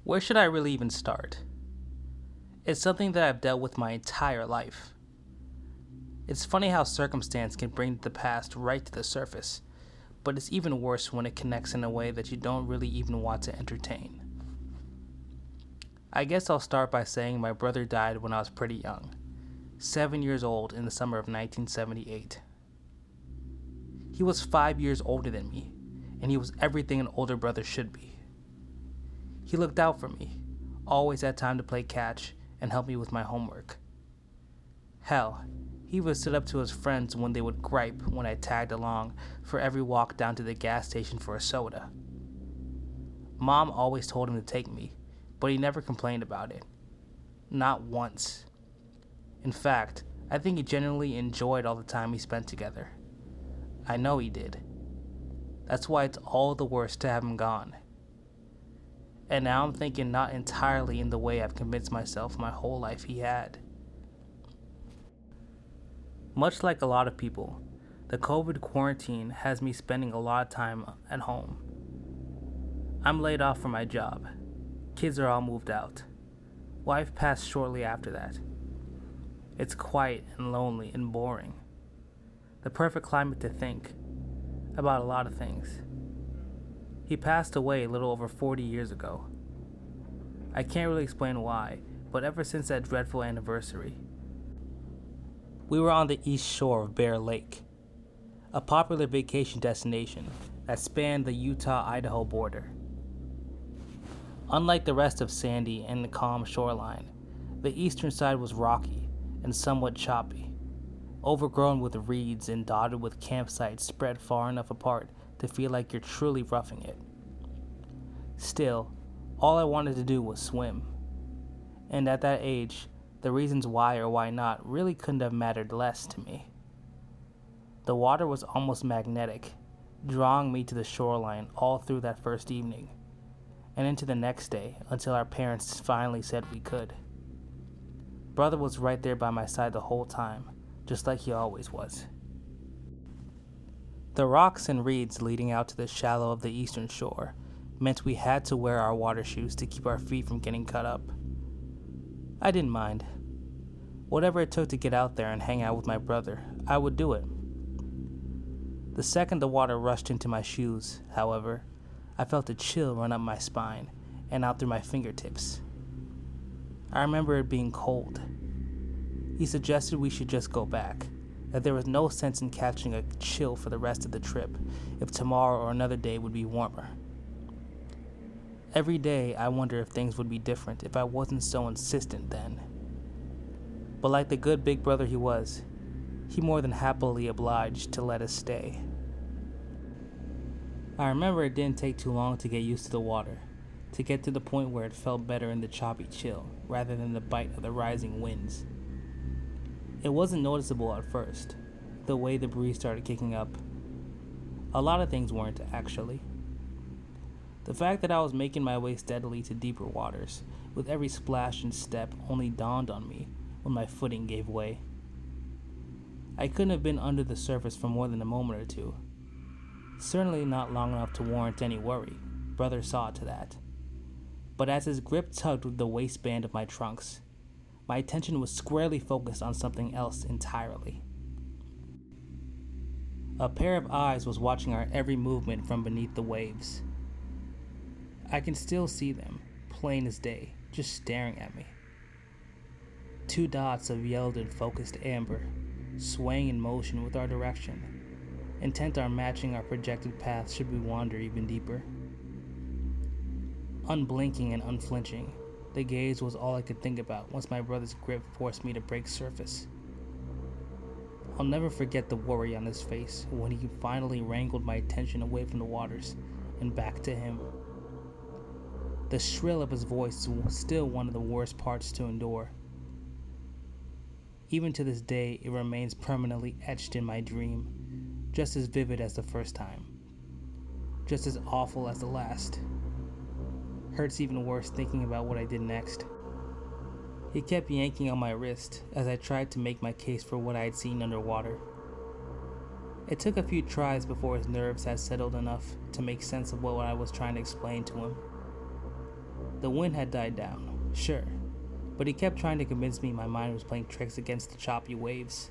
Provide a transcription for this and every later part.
Where should I really even start? It's something that I've dealt with my entire life. It's funny how circumstance can bring the past right to the surface, but it's even worse when it connects in a way that you don't really even want to entertain. I guess I'll start by saying my brother died when I was pretty young, 7 years old in the summer of 1978. He was 5 years older than me, and he was everything an older brother should be. He looked out for me, always had time to play catch and help me with my homework. Hell, he even stood up to his friends when they would gripe when I tagged along for every walk down to the gas station for a soda. Mom always told him to take me, but he never complained about it. Not once. In fact, I think he genuinely enjoyed all the time we spent together. I know he did. That's why it's all the worse to have him gone. And now I'm thinking not entirely in the way I've convinced myself my whole life he had. Much like a lot of people, the COVID quarantine has me spending a lot of time at home. I'm laid off from my job. Kids are all moved out. Wife passed shortly after that. It's quiet and lonely and boring. The perfect climate to think about a lot of things. He passed away a little over 40 years ago. I can't really explain why, but ever since that dreadful anniversary, we were on the east shore of Bear Lake, a popular vacation destination that spanned the Utah-Idaho border. Unlike the rest of Sandy and the calm shoreline, the eastern side was rocky and somewhat choppy, overgrown with reeds and dotted with campsites spread far enough apart to feel like you're truly roughing it. Still, all I wanted to do was swim. And at that age, the reasons why or why not really couldn't have mattered less to me. The water was almost magnetic, drawing me to the shoreline all through that first evening, and into the next day until our parents finally said we could. Brother was right there by my side the whole time, just like he always was. The rocks and reeds leading out to the shallow of the eastern shore meant we had to wear our water shoes to keep our feet from getting cut up. I didn't mind. Whatever it took to get out there and hang out with my brother, I would do it. The second the water rushed into my shoes, however, I felt a chill run up my spine and out through my fingertips. I remember it being cold. He suggested we should just go back, that there was no sense in catching a chill for the rest of the trip if tomorrow or another day would be warmer. Every day I wonder if things would be different if I wasn't so insistent then. But like the good big brother he was, he more than happily obliged to let us stay. I remember it didn't take too long to get used to the water, to get to the point where it felt better in the choppy chill rather than the bite of the rising winds. It wasn't noticeable at first, the way the breeze started kicking up. A lot of things weren't, actually. The fact that I was making my way steadily to deeper waters, with every splash and step, only dawned on me when my footing gave way. I couldn't have been under the surface for more than a moment or two. Certainly not long enough to warrant any worry. Brother saw to that. But as his grip tugged with the waistband of my trunks, my attention was squarely focused on something else entirely. A pair of eyes was watching our every movement from beneath the waves. I can still see them, plain as day, just staring at me. Two dots of yellowed and focused amber, swaying in motion with our direction, intent on matching our projected path should we wander even deeper. Unblinking and unflinching, the gaze was all I could think about once my brother's grip forced me to break surface. I'll never forget the worry on his face when he finally wrangled my attention away from the waters and back to him. The shrill of his voice was still one of the worst parts to endure. Even to this day, it remains permanently etched in my dream, just as vivid as the first time, just as awful as the last. Hurts even worse thinking about what I did next. He kept yanking on my wrist as I tried to make my case for what I had seen underwater. It took a few tries before his nerves had settled enough to make sense of what I was trying to explain to him. The wind had died down, sure, but he kept trying to convince me my mind was playing tricks against the choppy waves.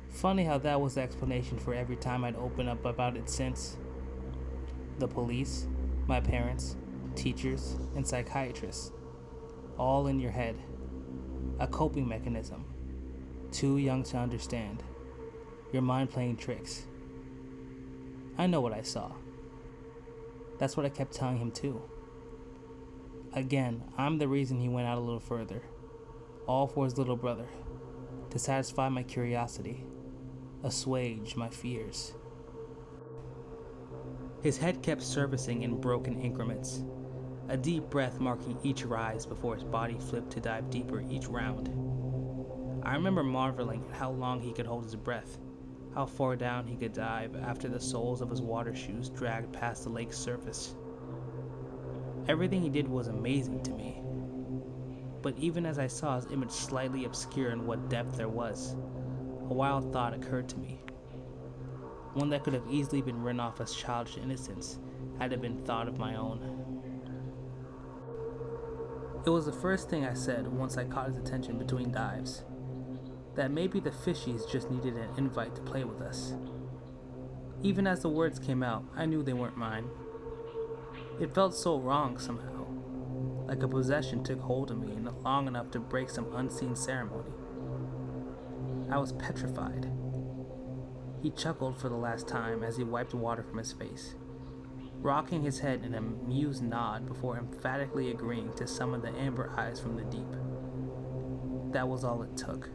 Funny how that was the explanation for every time I'd open up about it since. The police, my parents, teachers, and psychiatrists, all in your head. A coping mechanism. Too young to understand. Your mind playing tricks. I know what I saw. That's what I kept telling him too. Again, I'm the reason he went out a little further. All for his little brother. To satisfy my curiosity. Assuage my fears. His head kept surfacing in broken increments, a deep breath marking each rise before his body flipped to dive deeper each round. I remember marveling at how long he could hold his breath, how far down he could dive after the soles of his water shoes dragged past the lake's surface. Everything he did was amazing to me, but even as I saw his image slightly obscure in what depth there was, a wild thought occurred to me. One that could have easily been written off as childish innocence had it been thought of my own. It was the first thing I said once I caught his attention between dives, that maybe the fishies just needed an invite to play with us. Even as the words came out, I knew they weren't mine. It felt so wrong somehow, like a possession took hold of me long enough to break some unseen ceremony. I was petrified. He chuckled for the last time as he wiped water from his face, rocking his head in an amused nod before emphatically agreeing to summon the amber eyes from the deep. That was all it took.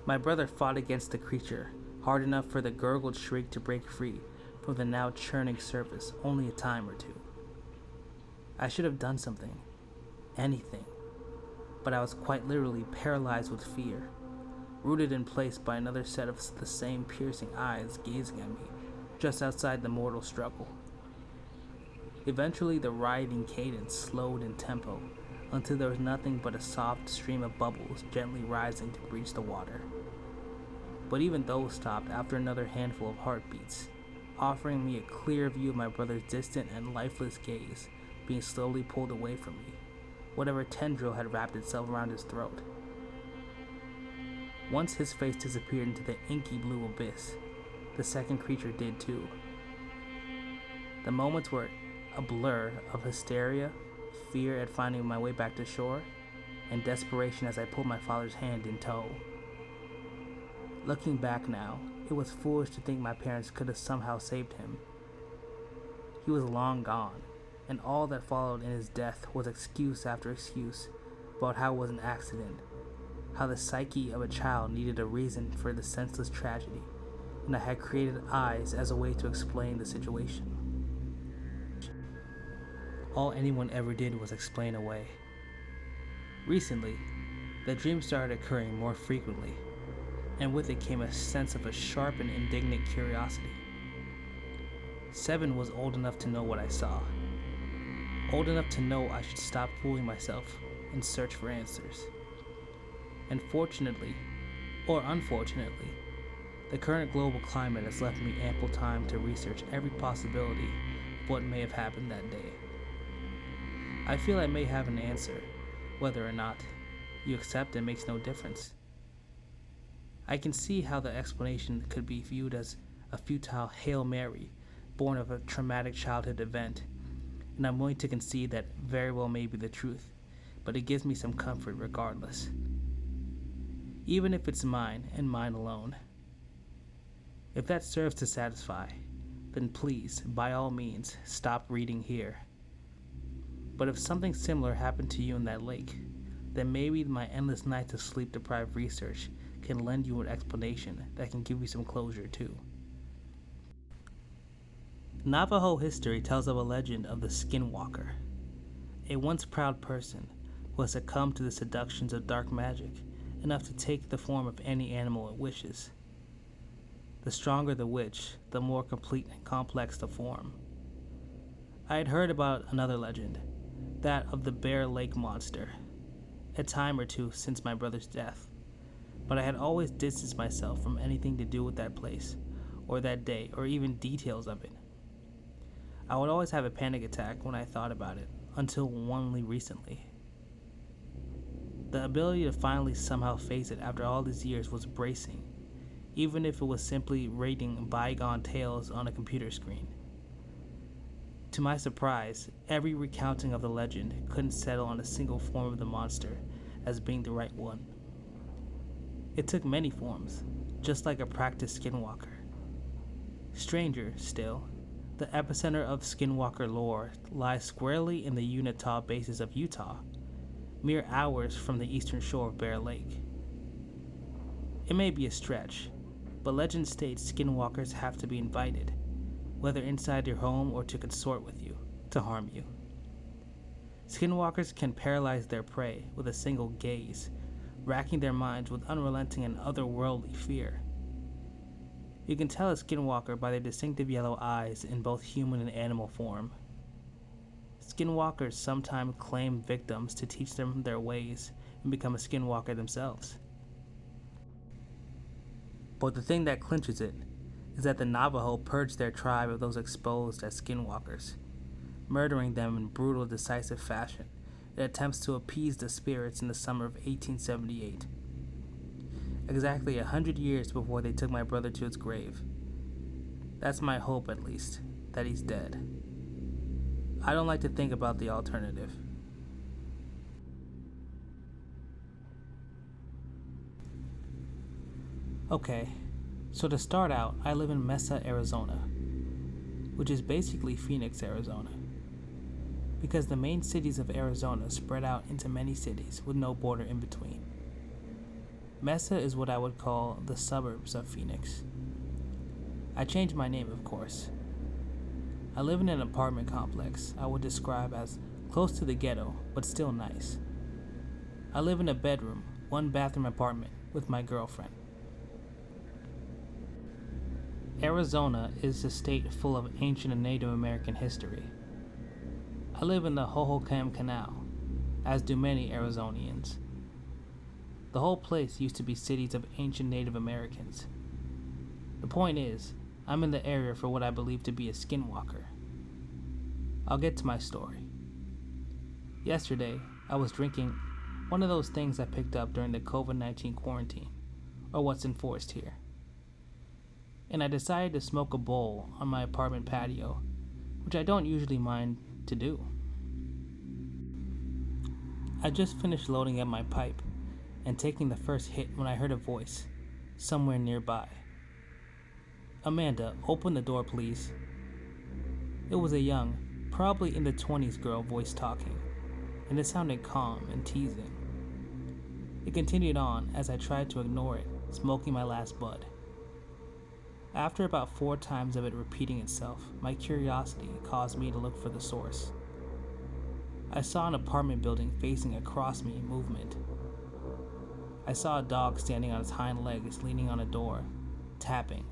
My brother fought against the creature, hard enough for the gurgled shriek to break free from the now churning surface only a time or two. I should have done something. Anything. But I was quite literally paralyzed with fear, rooted in place by another set of the same piercing eyes gazing at me, just outside the mortal struggle. Eventually the writhing cadence slowed in tempo until there was nothing but a soft stream of bubbles gently rising to breach the water. But even those stopped after another handful of heartbeats, offering me a clear view of my brother's distant and lifeless gaze being slowly pulled away from me, whatever tendril had wrapped itself around his throat. Once his face disappeared into the inky blue abyss, the second creature did too. The moments were a blur of hysteria, fear at finding my way back to shore, and desperation as I pulled my father's hand in tow. Looking back now, it was foolish to think my parents could have somehow saved him. He was long gone, and all that followed in his death was excuse after excuse about how it was an accident, how the psyche of a child needed a reason for the senseless tragedy, and I had created eyes as a way to explain the situation. All anyone ever did was explain away. Recently, the dream started occurring more frequently, and with it came a sense of a sharp and indignant curiosity. 7 was old enough to know what I saw, old enough to know I should stop fooling myself and search for answers. And fortunately, or unfortunately, the current global climate has left me ample time to research every possibility of what may have happened that day. I feel I may have an answer, whether or not you accept it makes no difference. I can see how the explanation could be viewed as a futile Hail Mary born of a traumatic childhood event, and I'm willing to concede that very well may be the truth, but it gives me some comfort regardless. Even if it's mine and mine alone. If that serves to satisfy, then please, by all means, stop reading here. But if something similar happened to you in that lake, then maybe my endless nights of sleep-deprived research can lend you an explanation that can give you some closure too. Navajo history tells of a legend of the Skinwalker, a once proud person who has succumbed to the seductions of dark magic enough to take the form of any animal it wishes. The stronger the witch, the more complete and complex the form. I had heard about another legend, that of the Bear Lake Monster, a time or two since my brother's death, but I had always distanced myself from anything to do with that place, or that day, or even details of it. I would always have a panic attack when I thought about it, until only recently. The ability to finally somehow face it after all these years was bracing, even if it was simply reading bygone tales on a computer screen. To my surprise, every recounting of the legend couldn't settle on a single form of the monster as being the right one. It took many forms, just like a practiced skinwalker. Stranger still, the epicenter of skinwalker lore lies squarely in the Utah basin of Utah, mere hours from the eastern shore of Bear Lake. It may be a stretch, but legend states skinwalkers have to be invited, whether inside your home or to consort with you, to harm you. Skinwalkers can paralyze their prey with a single gaze, racking their minds with unrelenting and otherworldly fear. You can tell a skinwalker by their distinctive yellow eyes in both human and animal form. Skinwalkers sometimes claim victims to teach them their ways and become a skinwalker themselves. But the thing that clinches it is that the Navajo purged their tribe of those exposed as skinwalkers, murdering them in brutal, decisive fashion in attempts to appease the spirits in the summer of 1878. Exactly 100 years before they took my brother to his grave. That's my hope, at least, that he's dead. I don't like to think about the alternative. Okay, so to start out, I live in Mesa, Arizona, which is basically Phoenix, Arizona, because the main cities of Arizona spread out into many cities with no border in between. Mesa is what I would call the suburbs of Phoenix. I changed my name, of course. I live in an apartment complex I would describe as close to the ghetto, but still nice. I live in a bedroom, one bathroom apartment with my girlfriend. Arizona is a state full of ancient and Native American history. I live in the Hohokam Canal, as do many Arizonians. The whole place used to be cities of ancient Native Americans. The point is, I'm in the area for what I believe to be a skinwalker. I'll get to my story. Yesterday, I was drinking one of those things I picked up during the COVID-19 quarantine, or what's enforced here. And I decided to smoke a bowl on my apartment patio, which I don't usually mind to do. I just finished loading up my pipe and taking the first hit when I heard a voice somewhere nearby. "Amanda, open the door, please." It was a young, probably in the 20s girl voice talking, and it sounded calm and teasing. It continued on as I tried to ignore it, smoking my last bud. After about 4 times of it repeating itself, my curiosity caused me to look for the source. I saw an apartment building facing across me in movement. I saw a dog standing on its hind legs leaning on a door, tapping.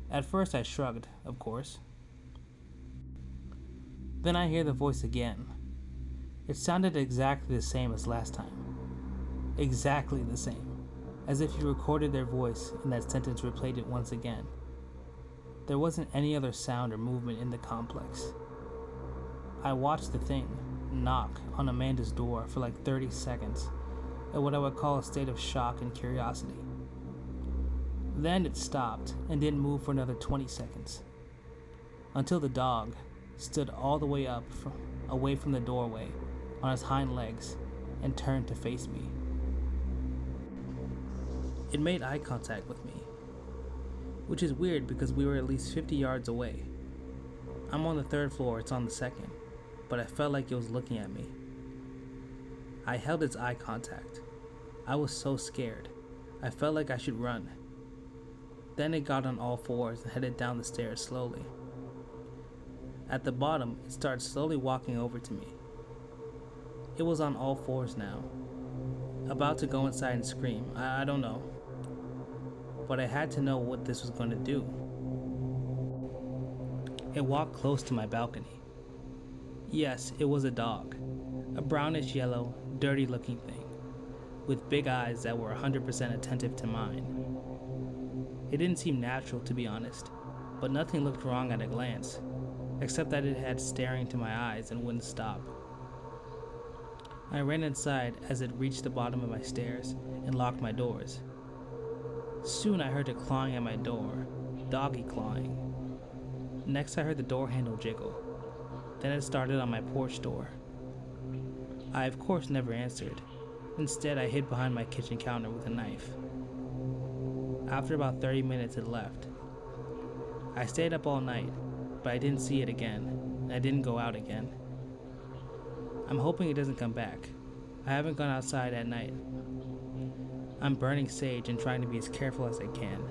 At first I shrugged, of course. Then I hear the voice again. It sounded exactly the same as last time. Exactly the same. As if you recorded their voice and that sentence replayed it once again. There wasn't any other sound or movement in the complex. I watched the thing knock on Amanda's door for like 30 seconds in what I would call a state of shock and curiosity. Then it stopped and didn't move for another 20 seconds, until the dog stood all the way up away from the doorway on his hind legs and turned to face me. It made eye contact with me, which is weird because we were at least 50 yards away. I'm on the 3rd floor, it's on the 2nd, but I felt like it was looking at me. I held its eye contact. I was so scared. I felt like I should run. Then it got on all 4s and headed down the stairs slowly. At the bottom, it started slowly walking over to me. It was on all 4s now, about to go inside and scream. I don't know. But I had to know what this was going to do. It walked close to my balcony. Yes, it was a dog. A brownish yellow, dirty looking thing, with big eyes that were 100% attentive to mine. It didn't seem natural, to be honest, but nothing looked wrong at a glance. except that it had staring into my eyes and wouldn't stop. I ran inside as it reached the bottom of my stairs and locked my doors. Soon I heard it clawing at my door, doggy clawing. Next I heard the door handle jiggle. Then it started on my porch door. I of course never answered. Instead I hid behind my kitchen counter with a knife. After about 30 minutes it left. I stayed up all night, but I didn't see it again, and I didn't go out again. I'm hoping it doesn't come back. I haven't gone outside at night. I'm burning sage and trying to be as careful as I can.